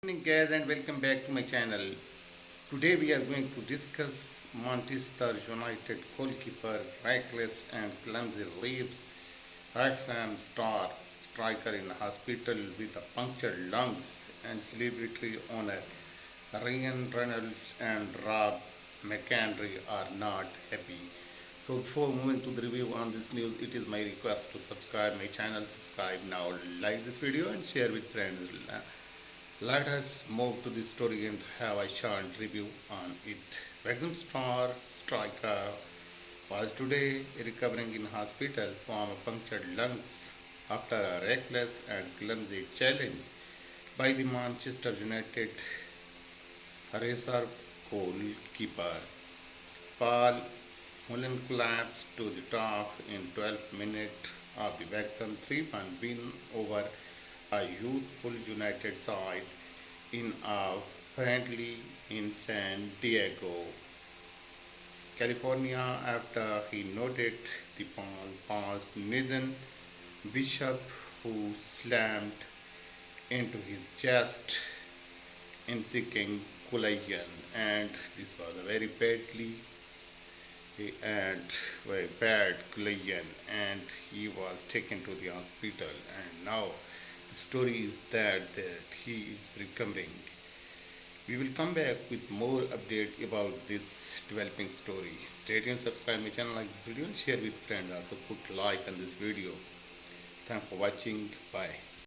Morning guys, and welcome back to my channel. Today we are going to discuss Manchester United goalkeeper reckless and clumsy leaves Wrexham star striker in hospital with a punctured lungs and celebrity owner Ryan Reynolds and Rob McAndry are not happy. So before moving to the review on this news, it is my request to subscribe my channel. Subscribe now, like this video and share with friends. Let us move to the story and have a short review on it. Wrexham star striker was today recovering in hospital from punctured lungs after a reckless and clumsy challenge by the Manchester United reserve goalkeeper. Paul Mullin collapsed to the top in 12 minutes of the Wrexham 3-1 win over a youthful United side in a friendly in San Diego, California, after he noted the ball past Nathan Bishop, who slammed into his chest in seeking collision. And this was a very very bad collision, and he was taken to the hospital, and now the story is that he is recovering. We will come back with more update about this developing story. Stay tuned, subscribe my channel, like this video and share with friends. Also put like on this video. Thanks for watching. Bye.